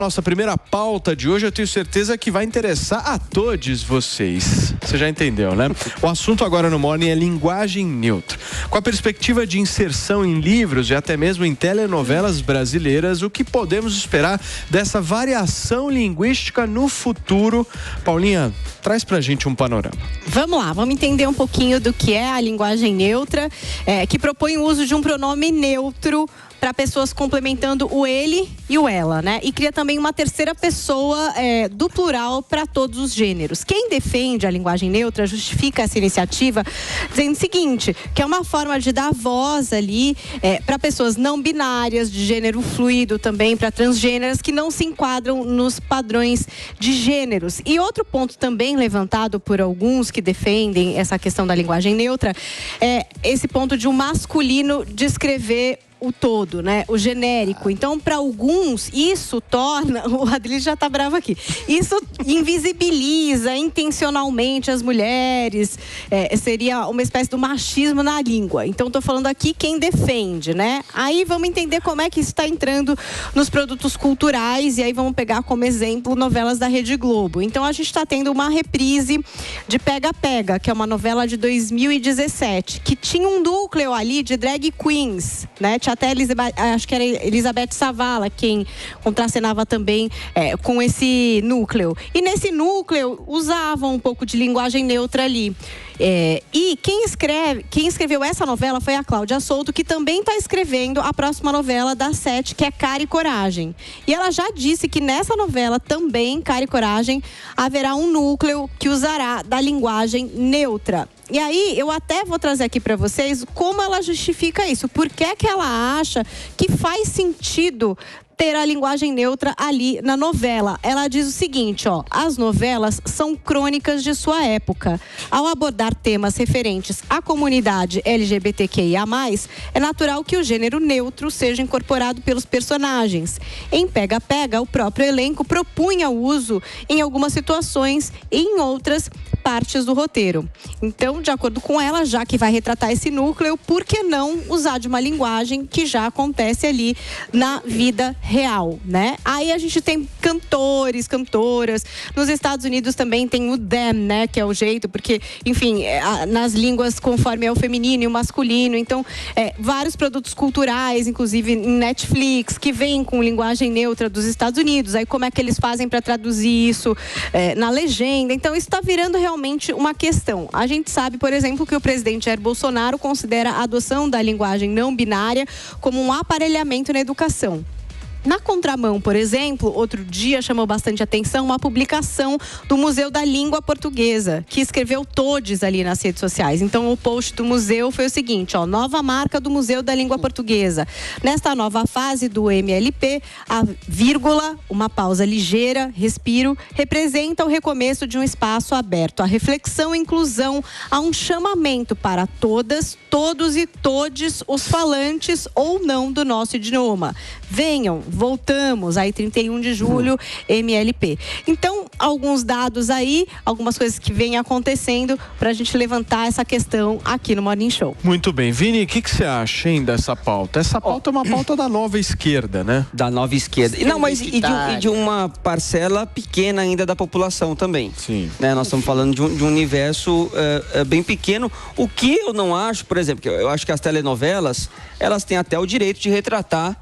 Nossa primeira pauta de hoje, eu tenho certeza que vai interessar a todos vocês. Você já entendeu, né? O assunto agora no Morning é linguagem neutra. Com a perspectiva de inserção em livros e até mesmo em telenovelas brasileiras, o que podemos esperar dessa variação linguística no futuro? Paulinha, traz pra gente um panorama. Vamos lá, vamos entender um pouquinho do que é a linguagem neutra, que propõe o uso de um pronome neutro para pessoas complementando o ele e o ela, né? E cria também uma terceira pessoa do plural para todos os gêneros. Quem defende a linguagem neutra justifica essa iniciativa dizendo o seguinte, que é uma forma de dar voz ali para pessoas não binárias, de gênero fluido também, para transgêneras que não se enquadram nos padrões de gêneros. E outro ponto também levantado por alguns que defendem essa questão da linguagem neutra é esse ponto de um masculino descrever o todo, né? O genérico. Então, para alguns, isso torna... O Adli já tá bravo aqui. Isso invisibiliza intencionalmente as mulheres. Seria uma espécie de machismo na língua. Então, tô falando aqui quem defende, né? Aí, vamos entender como é que isso está entrando nos produtos culturais. E aí, vamos pegar como exemplo novelas da Rede Globo. Então, a gente está tendo uma reprise de Pega Pega, que é uma novela de 2017, que tinha um núcleo ali de drag queens, né? Até acho que era Elizabeth Savala quem contracenava também com esse núcleo. E nesse núcleo usavam um pouco de linguagem neutra ali. E quem escreveu essa novela foi a Cláudia Souto, que também está escrevendo a próxima novela da Sete, que é Cara e Coragem. E ela já disse que nessa novela também, Cara e Coragem, haverá um núcleo que usará da linguagem neutra. E aí, eu até vou trazer aqui para vocês como ela justifica isso. Por que é que ela acha que faz sentido ter a linguagem neutra ali na novela? Ela diz o seguinte, as novelas são crônicas de sua época. Ao abordar temas referentes à comunidade LGBTQIA+, é natural que o gênero neutro seja incorporado pelos personagens. Em Pega Pega, o próprio elenco propunha o uso em algumas situações e em outras partes do roteiro. Então, de acordo com ela, já que vai retratar esse núcleo, por que não usar de uma linguagem que já acontece ali na vida real, né? Aí a gente tem cantores, cantoras. Nos Estados Unidos também tem o them, né? Que é o jeito, porque, enfim, nas línguas conforme é o feminino e o masculino. Então, vários produtos culturais, inclusive em Netflix, que vêm com linguagem neutra dos Estados Unidos. Aí como é que eles fazem para traduzir isso na legenda? Então, isso está virando realmente uma questão. A gente sabe, por exemplo, que o presidente Jair Bolsonaro considera a adoção da linguagem não binária como um aparelhamento na educação. Na contramão, por exemplo, outro dia chamou bastante atenção uma publicação do Museu da Língua Portuguesa, que escreveu todes ali nas redes sociais. Então, o post do museu foi o seguinte, nova marca do Museu da Língua Portuguesa. Nesta nova fase do MLP, a vírgula, uma pausa ligeira, respiro, representa o recomeço de um espaço aberto à reflexão e inclusão, a um chamamento para todas, todos e todes os falantes ou não do nosso idioma. Venham, voltamos, aí 31 de julho, MLP. Então, alguns dados aí, algumas coisas que vêm acontecendo para a gente levantar essa questão aqui no Morning Show. Muito bem. Vini, o que você acha, hein, dessa pauta? Essa pauta é uma pauta da nova esquerda, né? Da nova esquerda. Não, mas e de uma parcela pequena ainda da população também. Sim. Né? Nós estamos falando de um universo bem pequeno. O que eu não acho, por exemplo, que eu acho que as telenovelas, elas têm até o direito de retratar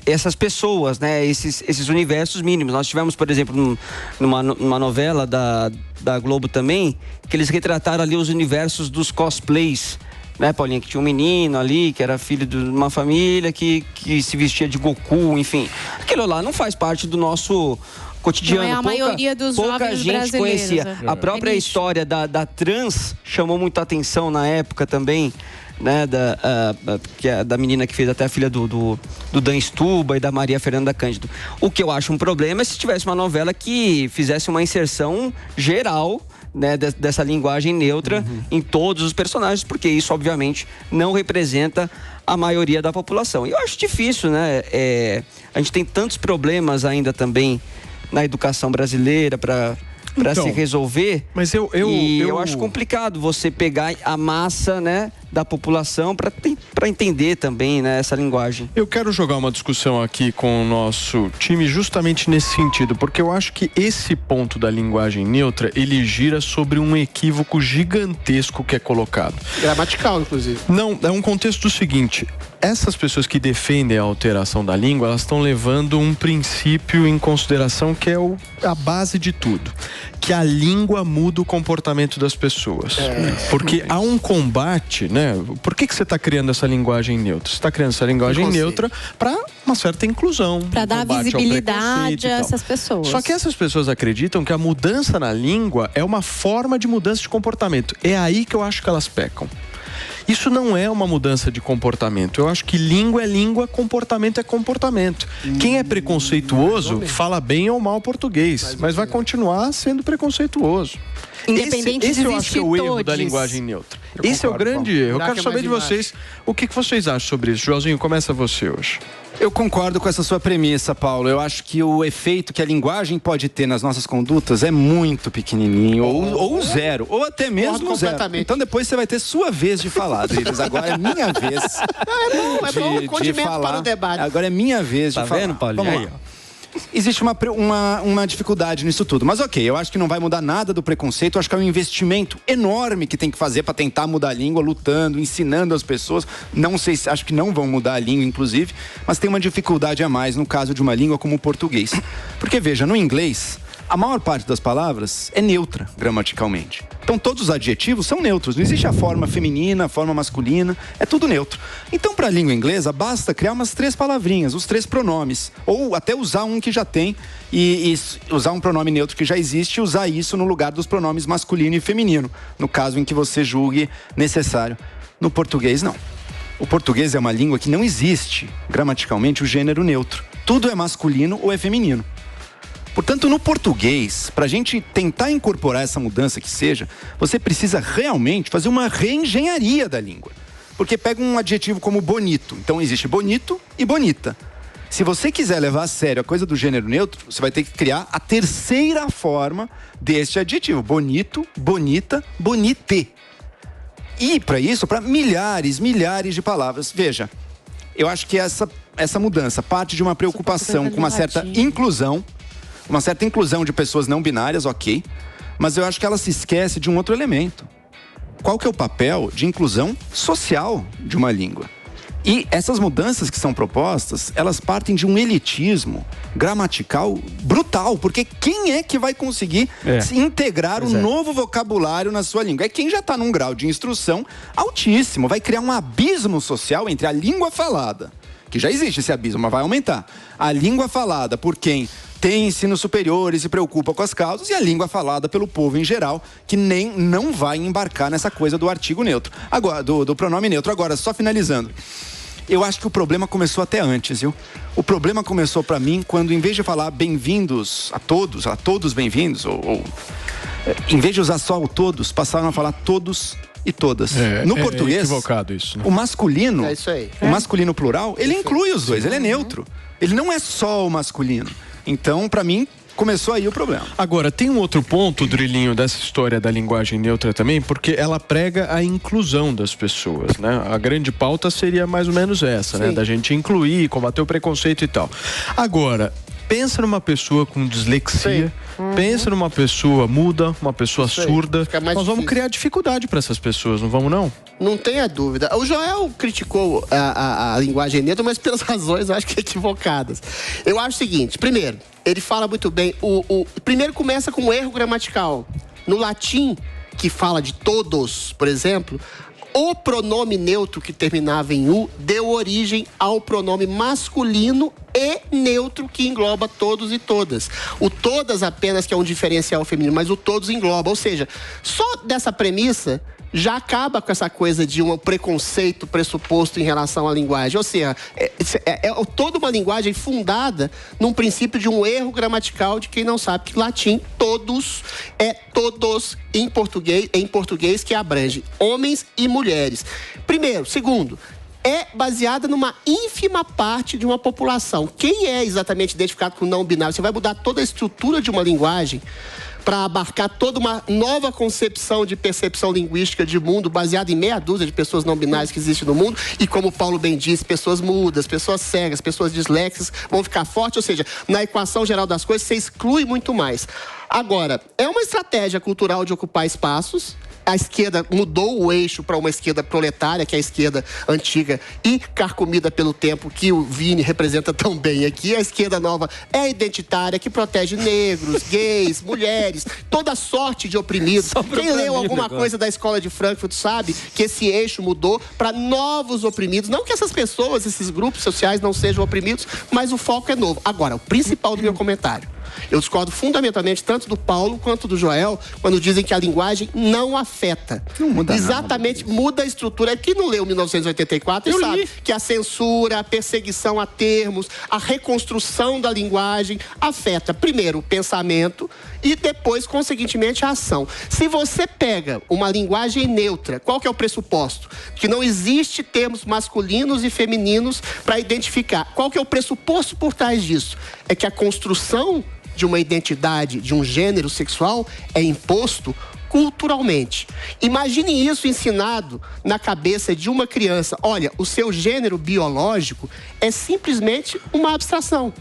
essas pessoas, né? Esses universos mínimos. Nós tivemos, por exemplo, numa novela da Globo também, que eles retrataram ali os universos dos cosplays, né, Paulinha? Que tinha um menino ali, que era filho de uma família, que se vestia de Goku, enfim. Aquilo lá não faz parte do nosso cotidiano. Não é a maioria dos jovens gente brasileiros. Conhecia. A própria história da trans chamou muita atenção na época também, né, da menina que fez até a filha do Dan Stuba e da Maria Fernanda Cândido. O que eu acho um problema é se tivesse uma novela que fizesse uma inserção geral, né, dessa linguagem neutra em todos os personagens, porque isso obviamente não representa a maioria da população. E eu acho difícil, né? A gente tem tantos problemas ainda também na educação brasileira para se resolver. Mas eu acho complicado você pegar a massa, né, da população para entender também, né, essa linguagem. Eu quero jogar uma discussão aqui com o nosso time justamente nesse sentido, porque eu acho que esse ponto da linguagem neutra, ele gira sobre um equívoco gigantesco que é colocado. Gramatical, inclusive. Não, é um contexto do seguinte: essas pessoas que defendem a alteração da língua, elas estão levando um princípio em consideração que é a base de tudo, que a língua muda o comportamento das pessoas. Porque há um combate, né? Por que você está criando essa linguagem neutra? Você está criando essa linguagem neutra para uma certa inclusão. Para dar visibilidade a essas pessoas. Só que essas pessoas acreditam que a mudança na língua é uma forma de mudança de comportamento. É aí que eu acho que elas pecam. Isso não é uma mudança de comportamento. Eu acho que língua é língua, comportamento é comportamento. Quem é preconceituoso fala bem ou mal português, mas vai continuar sendo preconceituoso. Independente esse de eu acho que é o erro da todes. linguagem neutra. Esse é o grande erro. Eu quero saber de vocês o que vocês acham sobre isso. Joãozinho, começa você hoje. Eu concordo com essa sua premissa, Paulo. Eu acho que o efeito que a linguagem pode ter nas nossas condutas é muito pequenininho, ou zero, ou até mesmo zero. Então depois você vai ter sua vez de falar, Drilis. Agora é minha vez. É bom, condimento para o debate. Agora é minha vez de falar. Tá vendo, Paulinho? Vamos lá. Existe uma dificuldade nisso tudo, mas ok, eu acho que não vai mudar nada do preconceito. Eu acho que é um investimento enorme que tem que fazer para tentar mudar a língua, lutando, ensinando as pessoas. Não sei, acho que não vão mudar a língua, inclusive, mas tem uma dificuldade a mais no caso de uma língua como o português. Porque veja, no inglês, a maior parte das palavras é neutra gramaticalmente. Então todos os adjetivos são neutros, não existe a forma feminina, a forma masculina, é tudo neutro. Então para a língua inglesa basta criar umas 3 palavrinhas, os 3 pronomes, ou até usar um que já tem e usar um pronome neutro que já existe e usar isso no lugar dos pronomes masculino e feminino, no caso em que você julgue necessário. No português não. O português é uma língua que não existe gramaticalmente o gênero neutro. Tudo é masculino ou é feminino. Portanto, no português, para a gente tentar incorporar essa mudança que seja, você precisa realmente fazer uma reengenharia da língua. Porque pega um adjetivo como bonito. Então, existe bonito e bonita. Se você quiser levar a sério a coisa do gênero neutro, você vai ter que criar a terceira forma deste adjetivo. Bonito, bonita, bonite. E, para isso, para milhares de palavras. Veja, eu acho que essa mudança parte de uma preocupação com uma certa inclusão. Uma certa inclusão de pessoas não binárias, ok. Mas eu acho que ela se esquece de um outro elemento. Qual que é o papel de inclusão social de uma língua? E essas mudanças que são propostas, elas partem de um elitismo gramatical brutal. Porque quem é que vai conseguir integrar um novo vocabulário na sua língua? É quem já está num grau de instrução altíssimo. Vai criar um abismo social entre a língua falada, que já existe esse abismo, mas vai aumentar. A língua falada por quem tem ensino superior e se preocupa com as causas, e a língua falada pelo povo em geral, que não vai embarcar nessa coisa do artigo neutro. Agora, do pronome neutro. Agora, só finalizando. Eu acho que o problema começou até antes, viu? O problema começou para mim quando, em vez de falar bem-vindos a todos bem-vindos, ou em vez de usar só o todos, passaram a falar todos e todas. No português, é equivocado isso, né? O masculino, é isso aí. O masculino plural, ele inclui os dois, ele é neutro. Ele não é só o masculino. Então, para mim, começou aí o problema. Agora, tem um outro ponto, Drilinho, dessa história da linguagem neutra também, porque ela prega a inclusão das pessoas, né? A grande pauta seria mais ou menos essa, né? Da gente incluir, combater o preconceito e tal. Agora, pensa numa pessoa com dislexia, pensa numa pessoa muda, uma pessoa surda. Nós vamos criar dificuldade para essas pessoas, não vamos não? Não tenha dúvida. O Joel criticou a linguagem neutra, mas pelas razões, eu acho que equivocadas. Eu acho o seguinte, primeiro, ele fala muito bem, primeiro começa com um erro gramatical. No latim, que fala de todos, por exemplo, o pronome neutro que terminava em U deu origem ao pronome masculino e neutro que engloba todos e todas. O todas apenas que é um diferencial feminino, mas o todos engloba. Ou seja, só dessa premissa já acaba com essa coisa de um preconceito pressuposto em relação à linguagem. Ou seja, é toda uma linguagem fundada num princípio de um erro gramatical de quem não sabe que latim, todos, é todos em português que abrange homens e mulheres. Primeiro. Segundo, é baseada numa ínfima parte de uma população. Quem é exatamente identificado com não binário? Você vai mudar toda a estrutura de uma linguagem para abarcar toda uma nova concepção de percepção linguística de mundo, baseada em meia dúzia de pessoas não binárias que existem no mundo, e como o Paulo bem disse, pessoas mudas, pessoas cegas, pessoas disléxicas vão ficar fortes, ou seja, na equação geral das coisas, você exclui muito mais. Agora, é uma estratégia cultural de ocupar espaços. A esquerda mudou o eixo para uma esquerda proletária, que é a esquerda antiga e carcomida pelo tempo, que o Vini representa tão bem aqui. A esquerda nova é identitária, que protege negros, gays, mulheres, toda sorte de oprimidos. Quem leu alguma coisa da escola de Frankfurt sabe que esse eixo mudou para novos oprimidos. Não que essas pessoas, esses grupos sociais não sejam oprimidos, mas o foco é novo. Agora, o principal do meu comentário: eu discordo fundamentalmente tanto do Paulo quanto do Joel quando dizem que a linguagem não afeta. Não muda exatamente, nada. Muda a estrutura. Quem não leu 1984 sabe que a censura, a perseguição a termos, a reconstrução da linguagem afeta, primeiro, o pensamento e depois, consequentemente, a ação. Se você pega uma linguagem neutra, qual que é o pressuposto? Que não existe termos masculinos e femininos para identificar. Qual que é o pressuposto por trás disso? É que a construção de uma identidade, de um gênero sexual, é imposto culturalmente. Imagine isso ensinado na cabeça de uma criança. Olha, o seu gênero biológico é simplesmente uma abstração,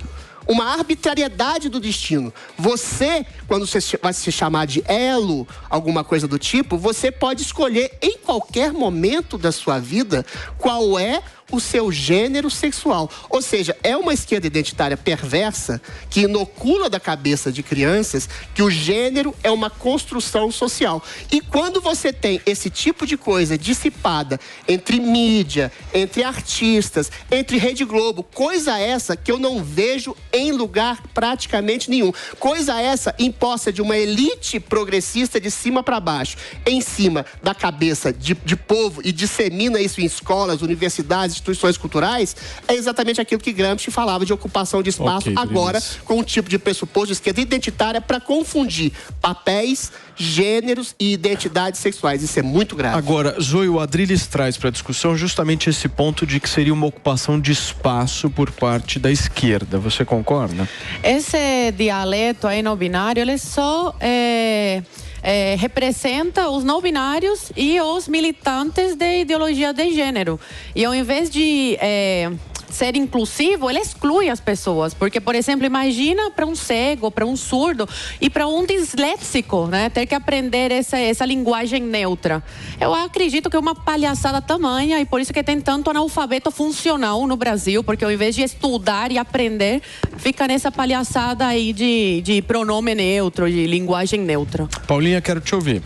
uma arbitrariedade do destino. Você, quando você vai se chamar de elo, alguma coisa do tipo, você pode escolher em qualquer momento da sua vida qual é o seu gênero sexual. Ou seja, é uma esquerda identitária perversa que inocula da cabeça de crianças que o gênero é uma construção social. E quando você tem esse tipo de coisa dissipada entre mídia, entre artistas, entre Rede Globo, coisa essa que eu não vejo em lugar praticamente nenhum. Coisa essa imposta de uma elite progressista de cima para baixo, em cima da cabeça de povo, e dissemina isso em escolas, universidades, instituições culturais, é exatamente aquilo que Gramsci falava de ocupação de espaço, agora com um tipo de pressuposto de esquerda identitária para confundir papéis, gêneros e identidades sexuais. Isso é muito grave. Agora, Zoe, o Adrilles traz para a discussão justamente esse ponto de que seria uma ocupação de espaço por parte da esquerda. Você concorda? Esse dialeto aí não binário, ele só representa os não binários e os militantes de ideologia de gênero. E ao invés de ser inclusivo, ele exclui as pessoas. Porque, por exemplo, imagina para um cego, para um surdo e para um disléxico, né, ter que aprender essa linguagem neutra. Eu acredito que é uma palhaçada tamanha, e por isso que tem tanto analfabeto funcional no Brasil, porque ao invés de estudar e aprender, fica nessa palhaçada aí de pronome neutro, de linguagem neutra. Paulinha, quero te ouvir.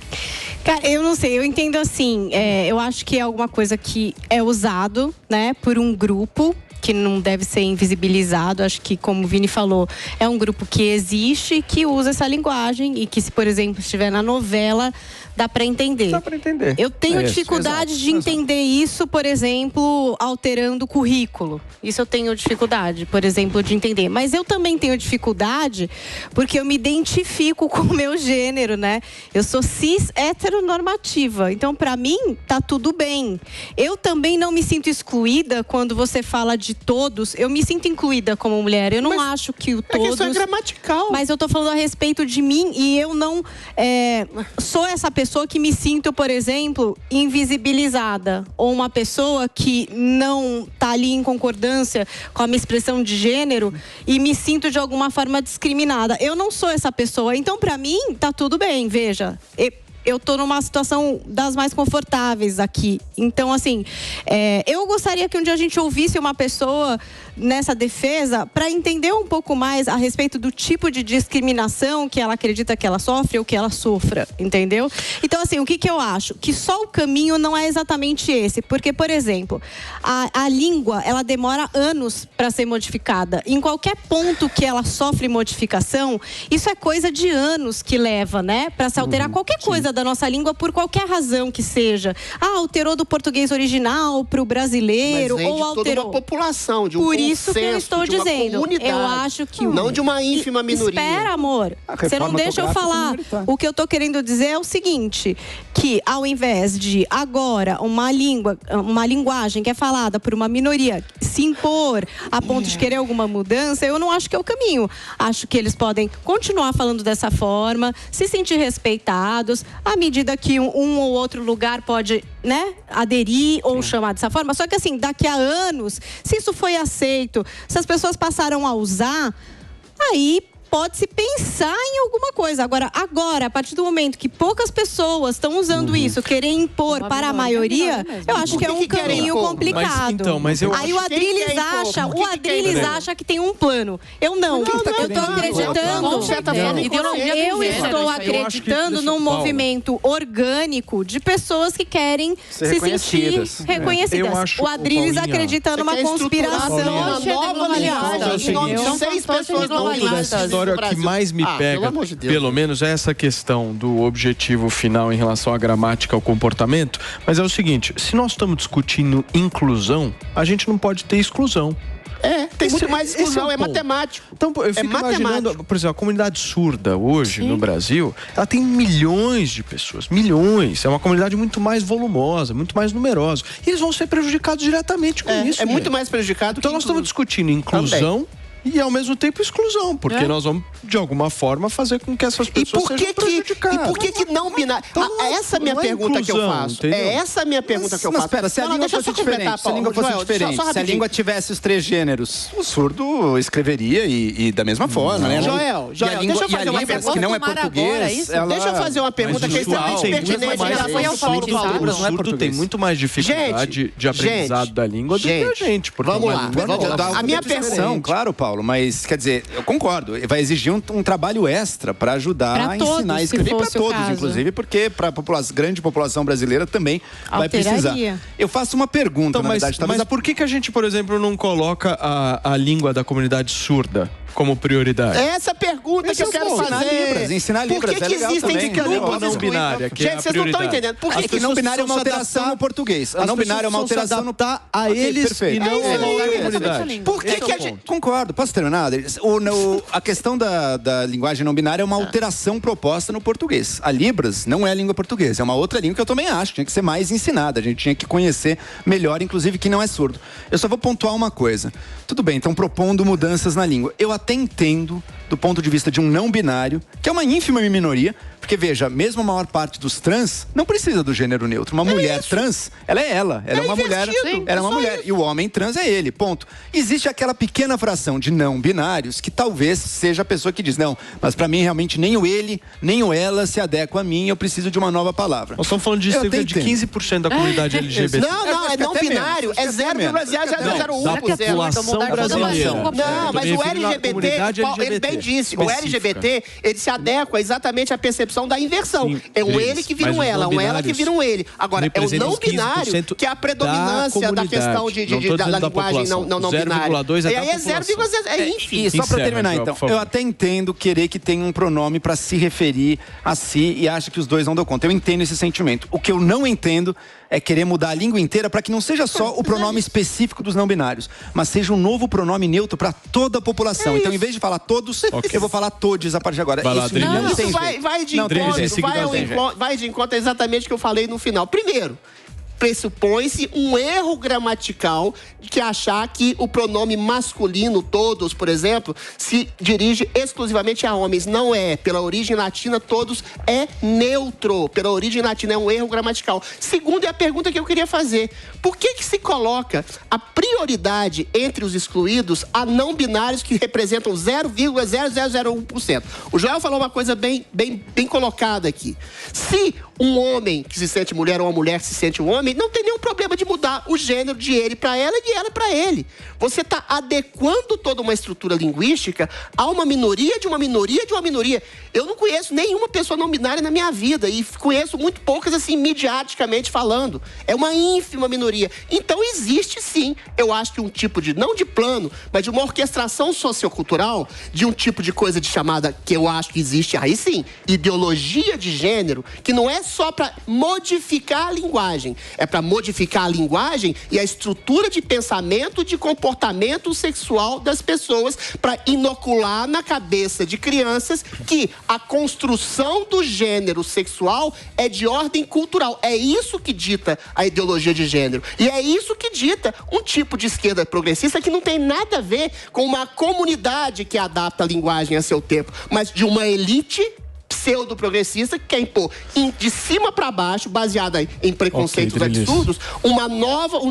Cara, eu não sei, eu entendo assim, eu acho que é alguma coisa que é usado, né, por um grupo que não deve ser invisibilizado. Acho que, como o Vini falou, é um grupo que existe, que usa essa linguagem e que, se, por exemplo, estiver na novela, dá para entender. Dá para entender. Eu tenho dificuldade de entender isso, por exemplo, alterando o currículo. Isso eu tenho dificuldade, por exemplo, de entender. Mas eu também tenho dificuldade porque eu me identifico com o meu gênero, né? Eu sou cis heteronormativa. Então, para mim, tá tudo bem. Eu também não me sinto excluída quando você fala de todos. Eu me sinto incluída como mulher. Eu não acho que o todos... questão gramatical. Mas eu tô falando a respeito de mim e eu não sou essa pessoa que me sinto, por exemplo, invisibilizada, ou uma pessoa que não tá ali em concordância com a minha expressão de gênero e me sinto de alguma forma discriminada. Eu não sou essa pessoa. Então, para mim, tá tudo bem. Veja, eu tô numa situação das mais confortáveis aqui. Então, assim, eu gostaria que um dia a gente ouvisse uma pessoa nessa defesa para entender um pouco mais a respeito do tipo de discriminação que ela acredita que ela sofre ou que ela sofra, entendeu? Então, assim, o que eu acho? Que só o caminho não é exatamente esse. Porque, por exemplo, a língua, ela demora anos para ser modificada. Em qualquer ponto que ela sofre modificação, isso é coisa de anos que leva, né? Para se alterar qualquer coisa da nossa língua, por qualquer razão que seja. Alterou do português original para o brasileiro, mas ou de alterou toda uma população, de um isso que eu estou dizendo. Eu acho que... Não de uma ínfima minoria. Espera, amor. Você não deixa eu falar. O que eu estou querendo dizer é o seguinte, que ao invés de agora uma linguagem que é falada por uma minoria se impor a ponto de querer alguma mudança, eu não acho que é o caminho. Acho que eles podem continuar falando dessa forma, se sentir respeitados, à medida que um ou outro lugar pode, né, aderir ou chamar dessa forma. Só que assim, daqui a anos, se isso foi aceito, se as pessoas passaram a usar, aí pode-se pensar em alguma coisa. Agora, a partir do momento que poucas pessoas estão usando isso, querer impor para a maioria, eu acho que é um caminho complicado. Aí o Adrilles acha que tem um plano. Eu não. Eu estou acreditando num movimento orgânico de pessoas que querem se sentir reconhecidas. O Adrilles acredita numa conspiração. O que mais me pega, pelo menos, é essa questão do objetivo final em relação à gramática, ao comportamento. Mas é o seguinte, se nós estamos discutindo inclusão, a gente não pode ter exclusão. Tem muito mais exclusão, é matemático. Então, eu fico imaginando, por exemplo, a comunidade surda hoje no Brasil, ela tem milhões de pessoas, milhões. É uma comunidade muito mais volumosa, muito mais numerosa. E eles vão ser prejudicados diretamente com isso. É muito mais prejudicado. Então nós estamos discutindo inclusão e ao mesmo tempo exclusão, porque nós vamos de alguma forma fazer com que essas pessoas sejam prejudicadas. E por que não binário? Essa é a minha pergunta que eu faço. É essa a minha pergunta que eu faço. Mas espera, se a língua fosse diferente, se a língua tivesse os 3 gêneros, o surdo escreveria e da mesma forma, né? Joel, deixa eu fazer uma pergunta que não é português. Deixa eu fazer uma pergunta que é extremamente pertinente. O surdo tem muito mais dificuldade de aprendizado da língua do que a gente. Vamos lá. A minha pergunta, claro, Paulo, mas quer dizer, eu concordo, vai exigir um trabalho extra para ajudar a ensinar a escrever para todos, inclusive, porque para a grande população brasileira também vai precisar. Eu faço uma pergunta, na verdade. Mas por que a gente, por exemplo, não coloca a língua da comunidade surda como prioridade? É essa pergunta que eu quero fazer. Ensinar Libras, por que existem grupos não binária? Gente, vocês não estão entendendo. Por que não binária é uma alteração no português? A não binária é uma alteração no... a eles e não a comunidade. Por que a gente... Concordo. Posso terminar? A questão da linguagem não binária é uma alteração proposta no português. A Libras não é a língua portuguesa, é uma outra língua que eu também acho que tinha que ser mais ensinada. A gente tinha que conhecer melhor, inclusive, quem não é surdo. Eu só vou pontuar uma coisa. Tudo bem, estão propondo mudanças na língua. Eu até entendo, do ponto de vista de um não binário, que é uma ínfima minoria, porque, veja, mesmo a maior parte dos trans não precisa do gênero neutro. Uma mulher trans, ela é ela. Ela é uma mulher. Ela é uma mulher. E o homem trans é ele, ponto. Existe aquela pequena fração de não binários que talvez seja a pessoa que diz, não, mas pra mim realmente nem o ele, nem o ela se adequa a mim, eu preciso de uma nova palavra. Nós estamos falando de cerca de 15% da comunidade LGBT. Não, é não binário, é 0,0001%. Da população brasileira. Não, mas o LGBT, ele bem disse, o LGBT, ele se adequa exatamente à percepção da inversão. Sim, é um ele que vira um ela que vira um ele. Agora, é o não binário que é a predominância da questão da linguagem não binária. E aí é 0,0, é ínfimo. E só para terminar, então, eu até entendo querer que tenha um pronome para se referir a si e acho que os dois não dão conta. Eu entendo esse sentimento. O que eu não entendo é querer mudar a língua inteira para que não seja só o pronome específico dos não binários, mas seja um novo pronome neutro para toda a população. Então, em vez de falar todos, eu vou falar todes a partir de agora. Isso vai de encontro exatamente o que eu falei no final. Primeiro, pressupõe-se um erro gramatical de achar que o pronome masculino, todos, por exemplo, se dirige exclusivamente a homens. Não é. Pela origem latina, todos é neutro. Pela origem latina, é um erro gramatical. Segundo, é a pergunta que eu queria fazer. Por que se coloca a prioridade entre os excluídos a não binários que representam 0,0001%? O Joel falou uma coisa bem colocada aqui. Se um homem que se sente mulher ou uma mulher que se sente um homem, não tem nenhum problema de mudar o gênero de ele para ela e de ela para ele. Você está adequando toda uma estrutura linguística a uma minoria de uma minoria de uma minoria. Eu não conheço nenhuma pessoa não binária na minha vida e conheço muito poucas, assim, midiaticamente falando. É uma ínfima minoria. Então existe sim, eu acho que um tipo de, não de plano, mas de uma orquestração sociocultural, de um tipo de coisa de chamada, que eu acho que existe, aí sim, ideologia de gênero, que não é é só para modificar a linguagem. É para modificar a linguagem e a estrutura de pensamento, de comportamento sexual das pessoas, para inocular na cabeça de crianças que a construção do gênero sexual é de ordem cultural. É isso que dita a ideologia de gênero. E é isso que dita um tipo de esquerda progressista que não tem nada a ver com uma comunidade que adapta a linguagem a seu tempo, mas de uma elite pseudo-progressista que quer impor de cima para baixo, baseada em preconceitos absurdos, um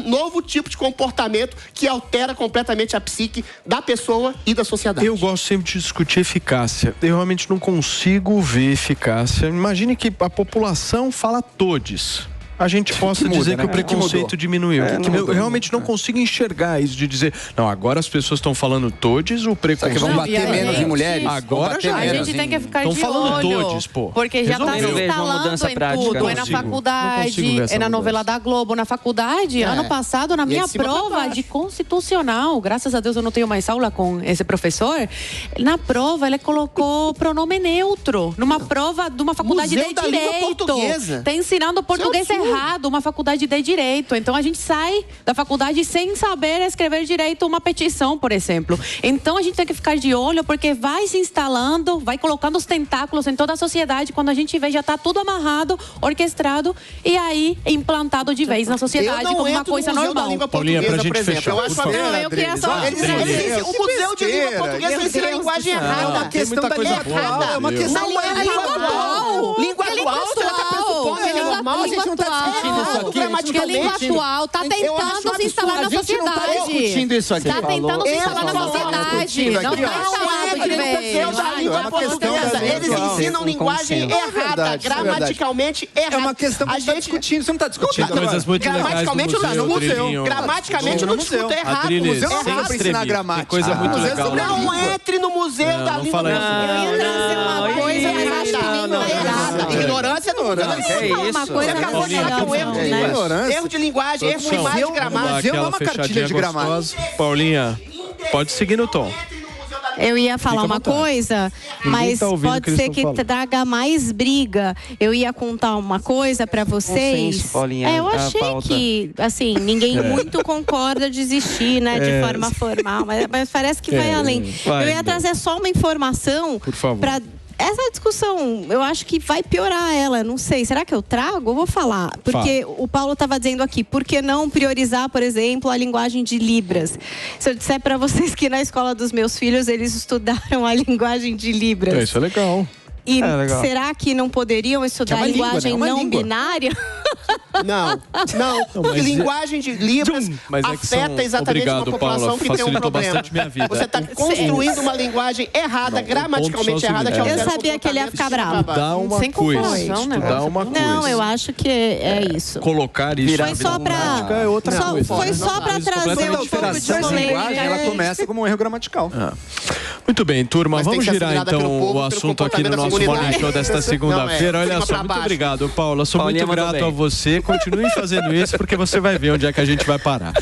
novo tipo de comportamento que altera completamente a psique da pessoa e da sociedade. Eu gosto sempre de discutir eficácia. Eu realmente não consigo ver eficácia. Imagine que a população fala todes. A gente possa dizer que o preconceito diminuiu. Eu realmente não consigo enxergar isso de dizer, não, agora as pessoas estão falando todes, o preconceito... Será que vão bater menos em mulheres? Agora já a gente tem que ficar de olho. Estão falando todes, pô. Porque já está se instalando em tudo. É na faculdade, é na novela da Globo. Na faculdade, ano passado, na minha prova de constitucional, graças a Deus eu não tenho mais aula com esse professor, na prova ele colocou pronome neutro. Numa prova de uma faculdade de direito. Está ensinando português errado, uma faculdade de direito. Então a gente sai da faculdade sem saber escrever direito uma petição, por exemplo. Então a gente tem que ficar de olho porque vai se instalando, vai colocando os tentáculos em toda a sociedade. Quando a gente vê, já está tudo amarrado, orquestrado e aí implantado de vez na sociedade como uma coisa normal. Paulinha, pra gente fechar, por favor. Não, eu queria só... O Museu de Língua Portuguesa ensina a linguagem errada. É uma questão da língua atual. É uma questão da língua atual. Língua atual, você já está pressupondo que é normal, a gente não está discutindo isso aqui. Porque a língua atual está tentando se instalar na sociedade. A gente não está discutindo isso aqui. Está tentando se instalar na sociedade. Não está instalado de vez. Língua portuguesa, eles ensinam linguagem errada, gramaticalmente errada. É uma questão que a gente está discutindo. Você não está discutindo. Coisas muito legais no museu. Gramaticamente no discuto, é errado. O museu não é para ensinar gramática. Coisa muito legal. Não entre no museu da língua portuguesa. Eu ia trazer uma coisa, mas acho que nem vai errada. Ignorância não É uma isso. coisa acabou de falar que é um erro de linguagem. Erro de linguagem, erro de imagem de gramática. Museu não é uma cartilha de gramática. Paulinha, pode seguir no tom. Eu ia falar uma coisa, mas pode ser que traga mais briga. Eu ia contar uma coisa para vocês. Eu achei que, assim, ninguém muito concorda de existir, né, de forma formal, mas parece que vai além. Eu ia trazer só uma informação para essa discussão, eu acho que vai piorar ela, não sei. Será que eu trago? Eu vou falar. Porque o Paulo estava dizendo aqui, por que não priorizar, por exemplo, a linguagem de Libras? Se eu disser para vocês que na escola dos meus filhos, eles estudaram a linguagem de Libras. Isso é legal. E será que não poderiam estudar a linguagem não binária? Não, porque linguagem de Libras afeta exatamente uma população que tem um problema. Você está construindo uma linguagem errada, gramaticalmente errada. Eu sabia que ele ia ficar bravo. Dá uma coisa. Dá uma coisa. Não, eu acho que é isso. Colocar isso foi só para é outra coisa. Foi só para trazer um pouco de linguagem, ela começa como um erro gramatical. Muito bem, turma, vamos girar então o assunto aqui no nosso Morning Show desta segunda-feira. Olha só, muito obrigado, Paula. Sou muito grato a você. Continue fazendo isso, porque você vai ver onde é que a gente vai parar.